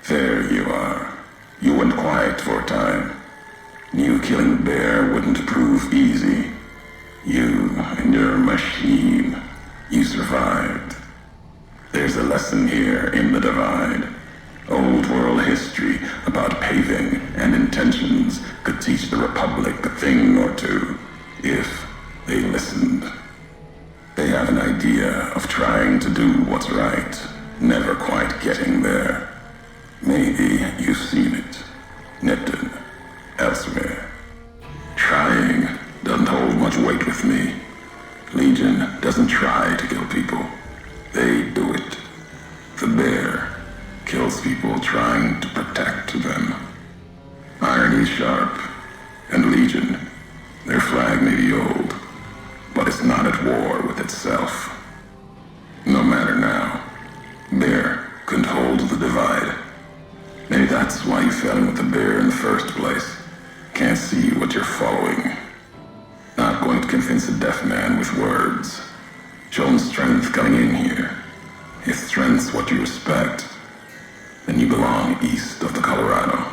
There you are. You went quiet for a time. Knew killing a bear wouldn't prove easy. You and your machine. You survived. There's a lesson here in the divide. Old world history about paving and intentions could teach the Republic a thing or two, if they listened. They have an idea of trying to do what's right, never quite getting there. Maybe you've seen it. Nipton, elsewhere. Trying doesn't hold much weight with me. Legion doesn't try to kill people. They do it. The bear kills people trying to protect them. Irony's sharp, and Legion, their flag may be old, but it's not at war with itself. No matter now, bear couldn't hold the divide. Maybe that's why you fell in with the bear in the first place. Can't see what you're following. Not going to convince a deaf man with words. Shown strength coming in here. If strength's what you respect, then you belong east of the Colorado.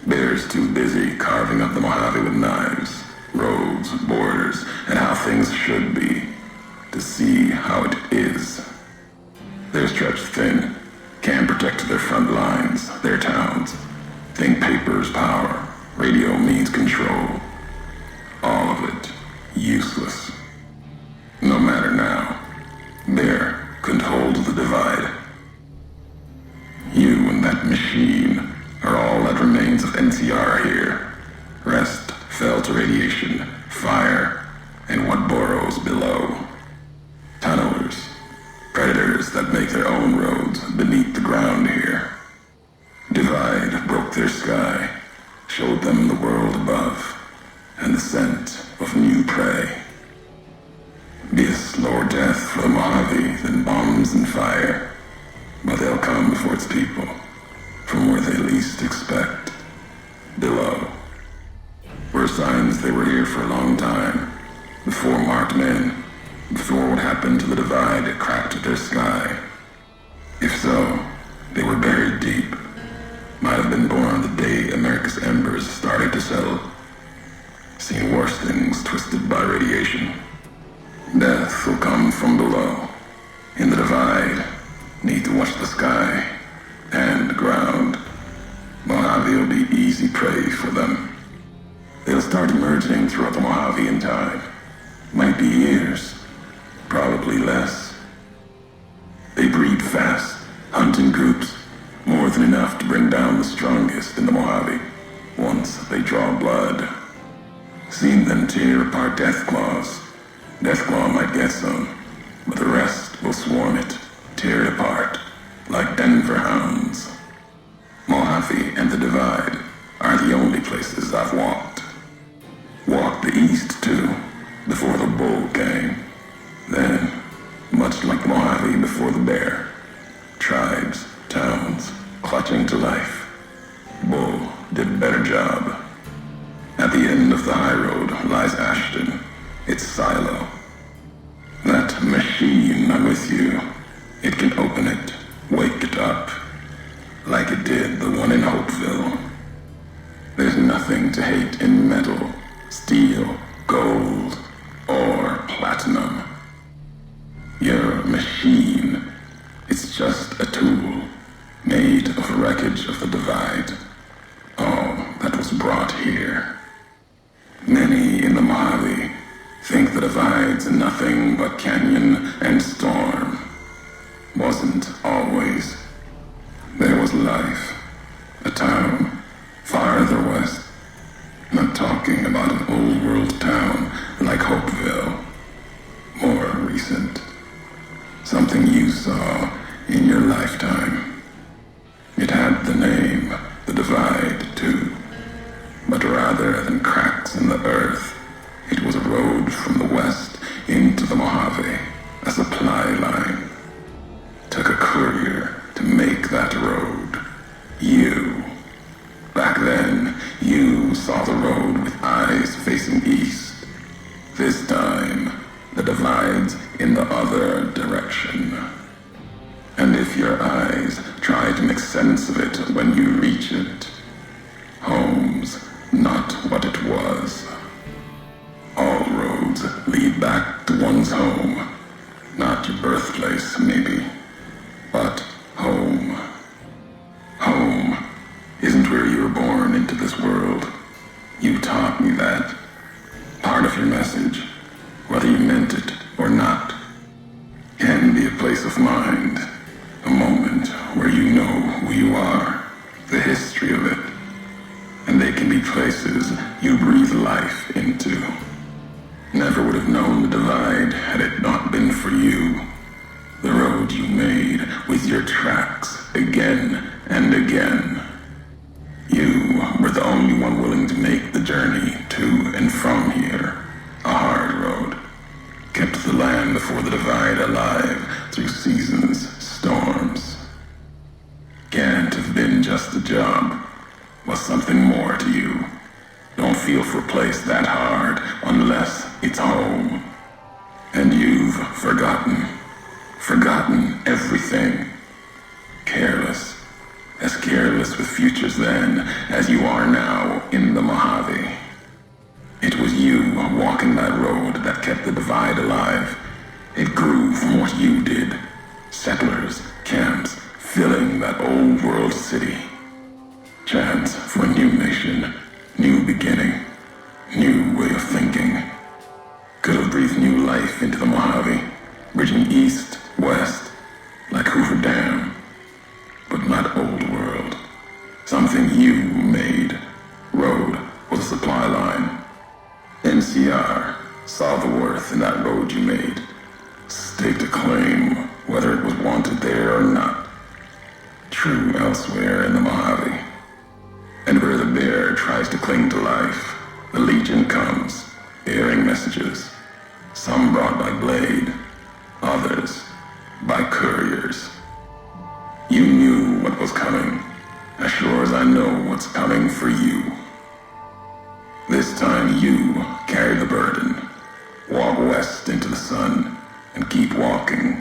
Bear's too busy carving up the Mojave with knives, roads, borders, and how things should be, to see how it is. They're stretched thin, can't protect their front lines, their towns. Think paper's power, radio means control. All of it useless. No matter now, Bear couldn't hold the divide. You and that machine are all that remains of NCR here. Rest fell to radiation, fire, and what burrows below. Tunnelers, predators that make their own roads beneath the ground here. Divide broke their sky, showed them the world above, and the scent of new prey. Be a slower death for the Mojave than bombs and fire, but they'll come for its people, from where they least expect, below. Were signs they were here for a long time, before marked men, before what happened to the divide cracked their sky. If so, they were buried deep. Might have been born the day America's embers started to settle. Seen worse things twisted by radiation. Death will come from below. In the divide, need to watch the sky and the ground. Mojave will be easy prey for them. They'll start emerging throughout the Mojave in time. Might be years, probably less. They breed fast, hunt in groups, more than enough to bring down the strongest in the Mojave, once they draw blood. Seen them tear apart Deathclaws. Deathclaw might get some, but the rest will swarm it, tear it apart, like Denver hounds. Mojave and the Divide are the only places I've walked. Walked the east, too, before the bull came. Then, much like the Mojave before the bear, tribes, towns, clutching to life. Bull did a better job. At the end of the high road lies Ashton, its silo. That machine I'm with you, it can open it, wake it up, like it did the one in Hopeville. There's nothing to hate in metal, steel, gold, or platinum. Your machine, it's just a tool, made of wreckage of the divide. All that was brought here. Many in the Mojave think the divide's nothing but canyon and storm. Wasn't always. There was life, a town farther west. Not talking about an old world town like Hopeville. More recent. Something you saw in your lifetime. It had the name, the divide, too. But rather than cracks in the earth, it was a road from the west into the Mojave, a supply line. Took a courier to make that road. sense of it when you reach it. Home's not what it was. All roads lead back to one's home. Not your birthplace, maybe, but home. Home isn't where you were born into this world. You taught me that. Part of your message, whether you meant it or not, can be a place of mind, a moment where you know who you are, the history of it, and they can be places you breathe life into. Never would have known the divide had it not been for you. The road you made with your tracks again and again. You were the only one willing to make the journey to and from here. A hard road. Kept the land before the divide alive through seasons, storms. Can't have been just a job. Was something more to you. Don't feel for a place that hard unless it's home. And you've forgotten everything. Careless. As careless with futures then as you are now in the Mojave. It was you walking that road that kept the divide alive. It grew from what you did. Settlers, camps, filling that old world city. Chance for a new nation, new beginning, new way of thinking. Could have breathed new life into the Mojave, bridging east, west, like Hoover Dam. But not old world. Something you made. Road was a supply line. NCR saw the worth in that road you made. Staked a claim, whether it was wanted there or not. True elsewhere in the Mojave. And where the bear tries to cling to life, the Legion comes, bearing messages. Some brought by blade, others by couriers. You knew what was coming, as sure as I know what's coming for you. This time you carry the burden. Walk west into the sun and keep walking.